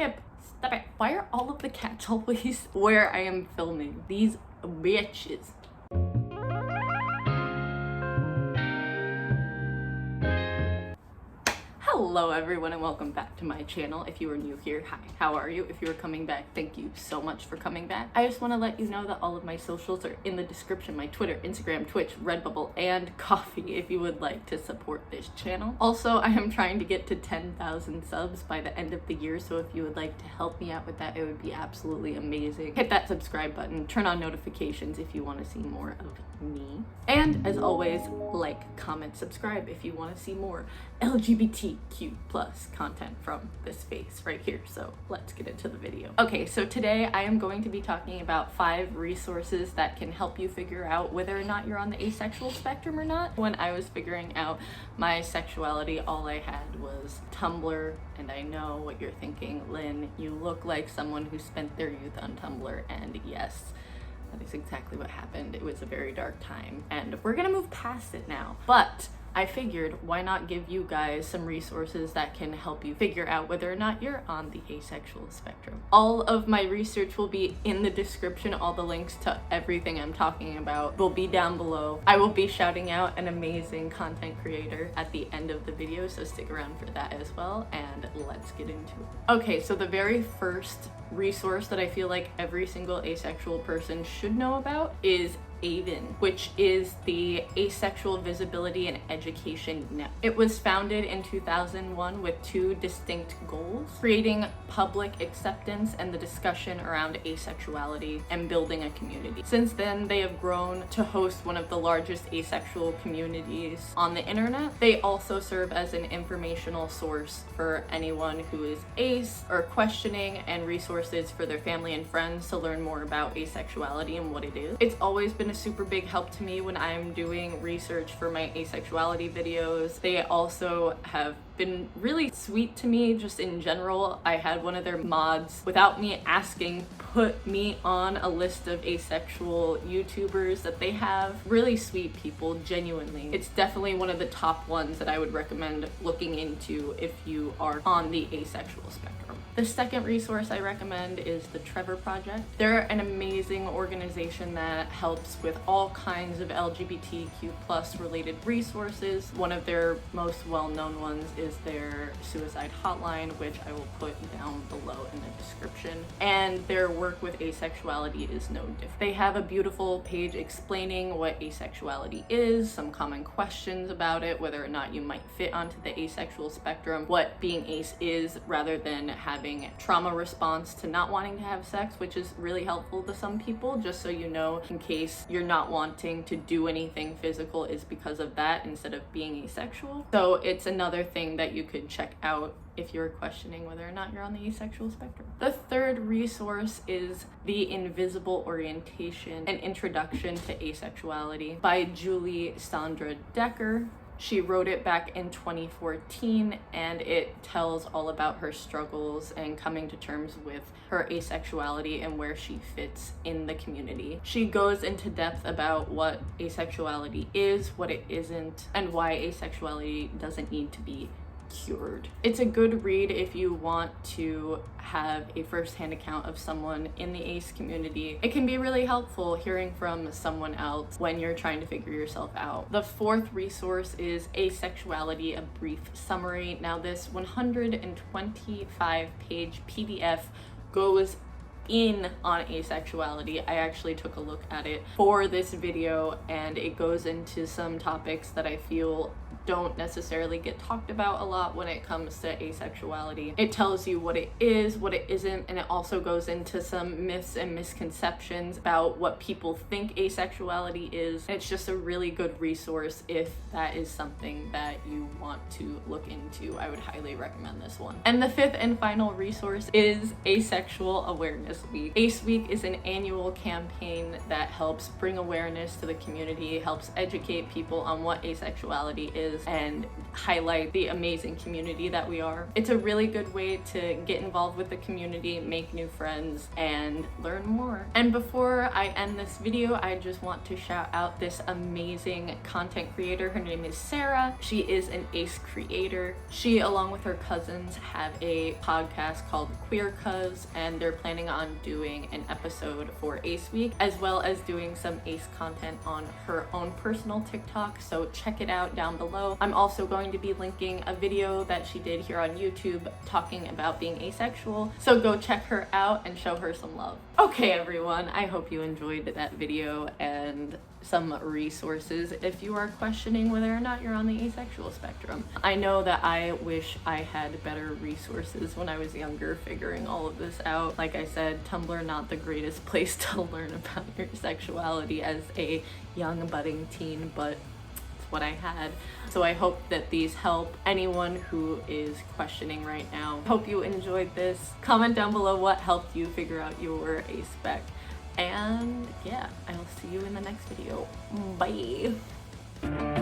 skip. Stop it. Why are all of the cats always where I am filming? These bitches. Hello everyone and welcome back to my channel. If you are new here, hi, how are you? If you are coming back, thank you so much for coming back. I just want to let you know that all of my socials are in the description, my Twitter, Instagram, Twitch, Redbubble, and Coffee if you would like to support this channel. Also, I am trying to get to 10,000 subs by the end of the year, so if you would like to help me out with that, it would be absolutely amazing. Hit that subscribe button, turn on notifications if you want to see more of me. And as always, like, comment, subscribe if you want to see more LGBTQ+ content from this face right here. So let's get into the video. Okay, so today I am going to be talking about 5 resources that can help you figure out whether or not you're on the asexual spectrum or not. When I was figuring out my sexuality, all I had was Tumblr, and I know what you're thinking, Lynn, you look like someone who spent their youth on Tumblr, and yes, that is exactly what happened. It was a very dark time, and we're gonna move past it now. But I figured, why not give you guys some resources that can help you figure out whether or not you're on the asexual spectrum. All of my research will be in the description. All the links to everything I'm talking about will be down below. I will be shouting out an amazing content creator at the end of the video, so stick around for that as well, and let's get into it. Okay, so the very first resource that I feel like every single asexual person should know about is Aven, which is the Asexual Visibility and Education Network. It was founded in 2001 with 2 distinct goals: creating public acceptance and the discussion around asexuality and building a community. Since then, they have grown to host one of the largest asexual communities on the internet. They also serve as an informational source for anyone who is ace or questioning, and resources for their family and friends to learn more about asexuality and what it is. It's always been a super big help to me when I'm doing research for my asexuality videos. They also have been really sweet to me just in general. I had one of their mods, without me asking, put me on a list of asexual YouTubers that they have. Really sweet people, genuinely. It's definitely one of the top ones that I would recommend looking into if you are on the asexual spectrum. The second resource I recommend is the Trevor Project. They're an amazing organization that helps with all kinds of LGBTQ+ related resources. One of their most well-known ones is their suicide hotline, which I will put down below in the description. And their work with asexuality is no different. They have a beautiful page explaining what asexuality is, some common questions about it, whether or not you might fit onto the asexual spectrum, what being ace is, rather than having trauma response to not wanting to have sex, which is really helpful to some people, just so you know, in case you're not wanting to do anything physical is because of that instead of being asexual. So it's another thing that you could check out if you're questioning whether or not you're on the asexual spectrum. The third resource is The Invisible Orientation: An Introduction to Asexuality by Julie Sandra Decker. She wrote it back in 2014, and it tells all about her struggles and coming to terms with her asexuality and where she fits in the community. She goes into depth about what asexuality is, what it isn't, and why asexuality doesn't need to be cured. It's a good read if you want to have a first-hand account of someone in the ace community. It can be really helpful hearing from someone else when you're trying to figure yourself out. The fourth resource is Asexuality: A Brief Summary. Now, this 125-page PDF goes in on asexuality. I actually took a look at it for this video, and it goes into some topics that I feel don't necessarily get talked about a lot when it comes to asexuality. It tells you what it is, what it isn't, and it also goes into some myths and misconceptions about what people think asexuality is. It's just a really good resource if that is something that you want to look into. I would highly recommend this one. And the fifth and final resource is Asexual Awareness Week. Ace Week is an annual campaign that helps bring awareness to the community, helps educate people on what asexuality is, videos and highlight the amazing community that we are. It's a really good way to get involved with the community, make new friends, and learn more. And before I end this video, I just want to shout out this amazing content creator. Her name is Sarah. She is an ace creator. She, along with her cousins, have a podcast called Queer Cuz, and they're planning on doing an episode for Ace Week, as well as doing some ace content on her own personal TikTok, so check it out down below. I'm also going to be linking a video that she did here on YouTube talking about being asexual, so go check her out and show her some love. Okay everyone, I hope you enjoyed that video and some resources if you are questioning whether or not you're on the asexual spectrum. I know that I wish I had better resources when I was younger figuring all of this out. Like I said, Tumblr not the greatest place to learn about your sexuality as a young budding teen, but it's what I had. So I hope that these help anyone who is questioning right now. Hope you enjoyed this. Comment down below what helped you figure out your aspec. And yeah, I'll see you in the next video. Bye.